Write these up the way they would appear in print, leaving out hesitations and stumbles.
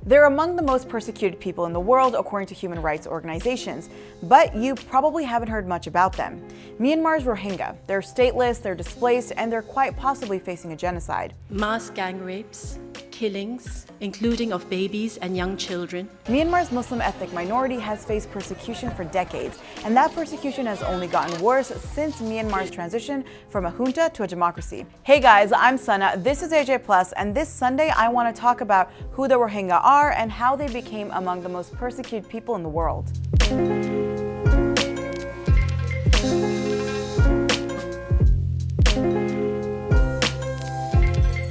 They're among the most persecuted people in the world according to human rights organizations, but you probably haven't heard much about them. Myanmar's Rohingya. They're stateless, they're displaced, and they're quite possibly facing a genocide. Mass gang rapes, killings, including of babies and young children. Myanmar's Muslim ethnic minority has faced persecution for decades, and that persecution has only gotten worse since Myanmar's transition from a junta to a democracy. Hey guys, I'm Sana, this is AJ Plus, and this Sunday I want to talk about who the Rohingya are and how they became among the most persecuted people in the world.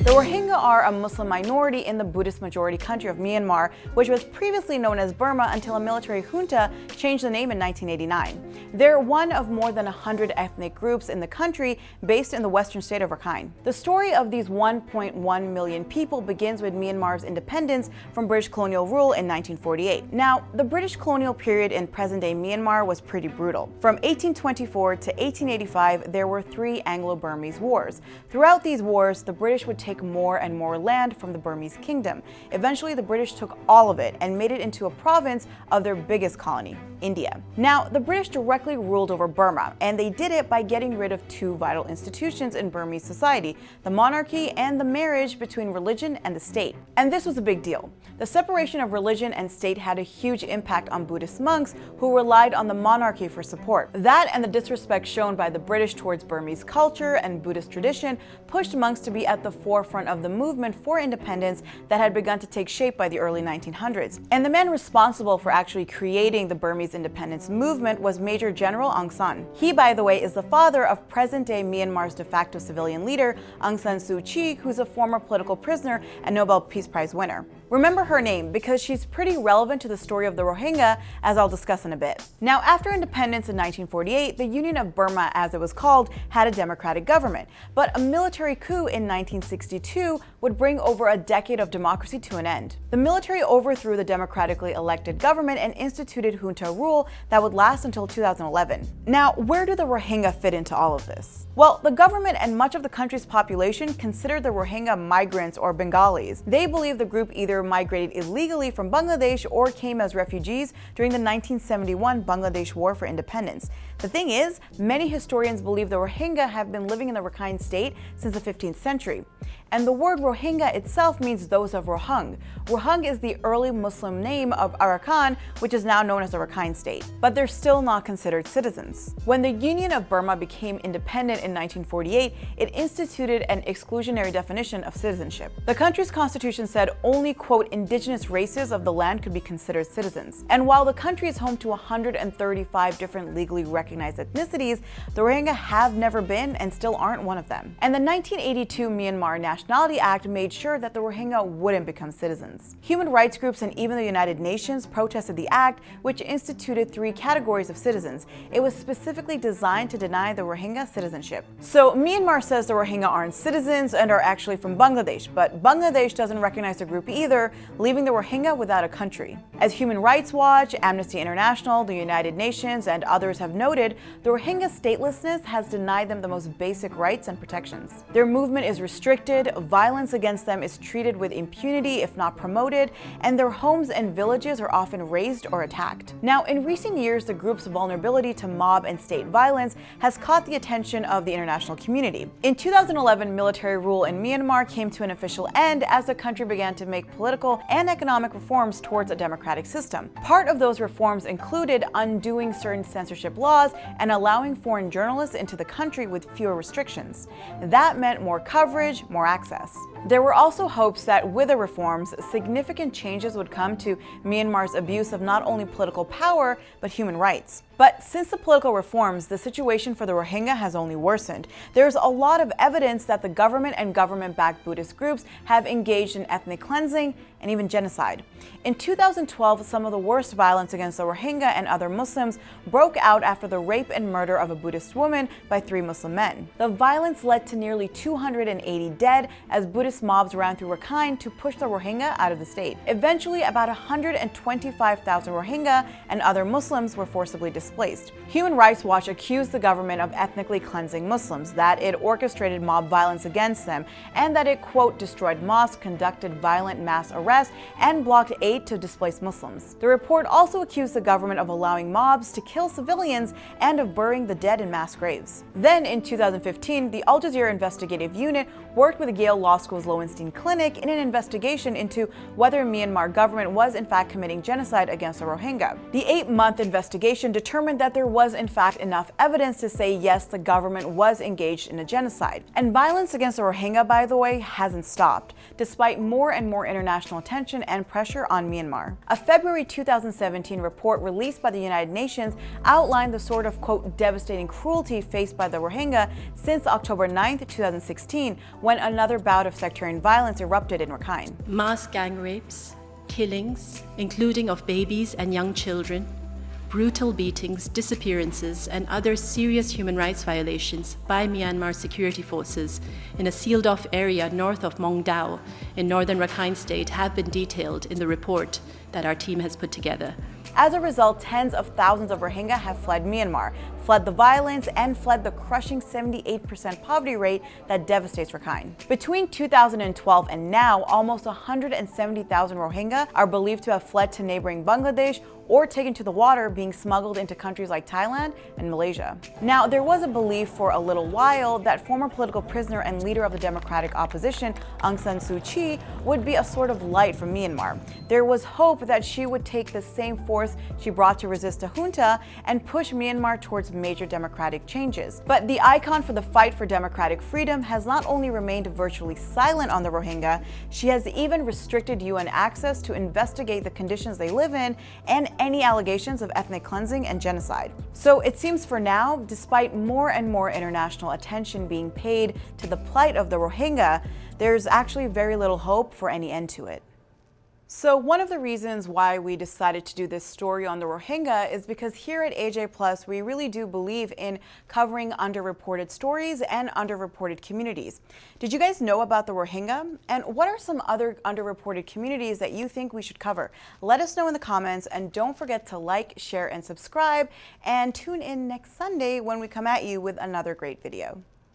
The Rohingya are a Muslim minority in the Buddhist majority country of Myanmar, which was previously known as Burma until a military junta changed the name in 1989. They're one of more than 100 ethnic groups in the country based in the western state of Rakhine. The story of these 1.1 million people begins with Myanmar's independence from British colonial rule in 1948. Now, the British colonial period in present-day Myanmar was pretty brutal. From 1824 to 1885, there were 3 Anglo-Burmese wars. Throughout these wars, the British would take more and more land from the Burmese kingdom. Eventually, the British took all of it and made it into a province of their biggest colony, India. Now, the British directly ruled over Burma, and they did it by getting rid of 2 vital institutions in Burmese society, the monarchy and the marriage between religion and the state. And this was a big deal. The separation of religion and state had a huge impact on Buddhist monks who relied on the monarchy for support. That and the disrespect shown by the British towards Burmese culture and Buddhist tradition pushed monks to be at the forefront of the movement for independence that had begun to take shape by the early 1900s. And the man responsible for actually creating the Burmese independence movement was Major General Aung San. He, by the way, is the father of present-day Myanmar's de facto civilian leader, Aung San Suu Kyi, who's a former political prisoner and Nobel Peace Prize winner. Remember her name because she's pretty relevant to the story of the Rohingya, as I'll discuss in a bit. Now, after independence in 1948, the Union of Burma, as it was called, had a democratic government. But a military coup in 1962 would bring over a decade of democracy to an end. The military overthrew the democratically elected government and instituted junta rule that would last until 2011. Now, where do the Rohingya fit into all of this? Well, the government and much of the country's population consider the Rohingya migrants or Bengalis. They believe the group either migrated illegally from Bangladesh or came as refugees during the 1971 Bangladesh War for Independence. The thing is, many historians believe the Rohingya have been living in the Rakhine state since the 15th century. And the word Rohingya itself means those of Rohung. Rohung is the early Muslim name of Arakan, which is now known as the Rakhine state. But they're still not considered citizens. When the Union of Burma became independent in 1948, it instituted an exclusionary definition of citizenship. The country's constitution said only, quote, indigenous races of the land could be considered citizens. And while the country is home to 135 different legally recognized ethnicities, the Rohingya have never been and still aren't one of them. And the 1982 Myanmar Nationality Act made sure that the Rohingya wouldn't become citizens. Human rights groups and even the United Nations protested the act, which instituted 3 categories of citizens. It was specifically designed to deny the Rohingya citizenship. So Myanmar says the Rohingya aren't citizens and are actually from Bangladesh, but Bangladesh doesn't recognize the group either, leaving the Rohingya without a country. As Human Rights Watch, Amnesty International, the United Nations, and others have noted, the Rohingya statelessness has denied them the most basic rights and protections. Their movement is restricted, violence against them is treated with impunity if not promoted, and their homes and villages are often razed or attacked. Now, in recent years, the group's vulnerability to mob and state violence has caught the attention of the international community. In 2011, military rule in Myanmar came to an official end as the country began to make political and economic reforms towards a democratic system. Part of those reforms included undoing certain censorship laws and allowing foreign journalists into the country with fewer restrictions. That meant more coverage, more access. There were also hopes that with the reforms, significant changes would come to Myanmar's abuse of not only political power, but human rights. But since the political reforms, the situation for the Rohingya has only worsened. There's a lot of evidence that the government and government-backed Buddhist groups have engaged in ethnic cleansing and even genocide. In 2012, some of the worst violence against the Rohingya and other Muslims broke out after the rape and murder of a Buddhist woman by 3 Muslim men. The violence led to nearly 280 dead as Buddhist Buddhist mobs ran through Rakhine to push the Rohingya out of the state. Eventually, about 125,000 Rohingya and other Muslims were forcibly displaced. Human Rights Watch accused the government of ethnically cleansing Muslims, that it orchestrated mob violence against them, and that it, quote, destroyed mosques, conducted violent mass arrests, and blocked aid to displaced Muslims. The report also accused the government of allowing mobs to kill civilians and of burying the dead in mass graves. Then, in 2015, the Al Jazeera investigative unit worked with Yale Law School's Lowenstein Clinic in an investigation into whether Myanmar government was in fact committing genocide against the Rohingya. The 8-month investigation determined that there was in fact enough evidence to say yes, the government was engaged in a genocide. And violence against the Rohingya, by the way, hasn't stopped, despite more and more international attention and pressure on Myanmar. A February 2017 report released by the United Nations outlined the sort of, quote, devastating cruelty faced by the Rohingya since October 9, 2016, when another bout of sectarian violence erupted in Rakhine. Mass gang rapes, killings, including of babies and young children, brutal beatings, disappearances, and other serious human rights violations by Myanmar security forces in a sealed-off area north of Mong Dao in northern Rakhine State have been detailed in the report that our team has put together. As a result, tens of thousands of Rohingya have fled Myanmar, fled the violence, and fled the crushing 78% poverty rate that devastates Rakhine. Between 2012 and now, almost 170,000 Rohingya are believed to have fled to neighboring Bangladesh or taken to the water, being smuggled into countries like Thailand and Malaysia. Now, there was a belief for a little while that former political prisoner and leader of the democratic opposition, Aung San Suu Kyi, would be a sort of light from Myanmar. There was hope that she would take the same force she brought to resist the junta and push Myanmar towards major democratic changes. But the icon for the fight for democratic freedom has not only remained virtually silent on the Rohingya, she has even restricted UN access to investigate the conditions they live in and any allegations of ethnic cleansing and genocide. So it seems for now, despite more and more international attention being paid to the plight of the Rohingya, there's actually very little hope for any end to it. So one of the reasons why we decided to do this story on the Rohingya is because here at AJ Plus, we really do believe in covering underreported stories and underreported communities. Did you guys know about the Rohingya? And what are some other underreported communities that you think we should cover? Let us know in the comments, and don't forget to like, share, and subscribe, and tune in next Sunday when we come at you with another great video.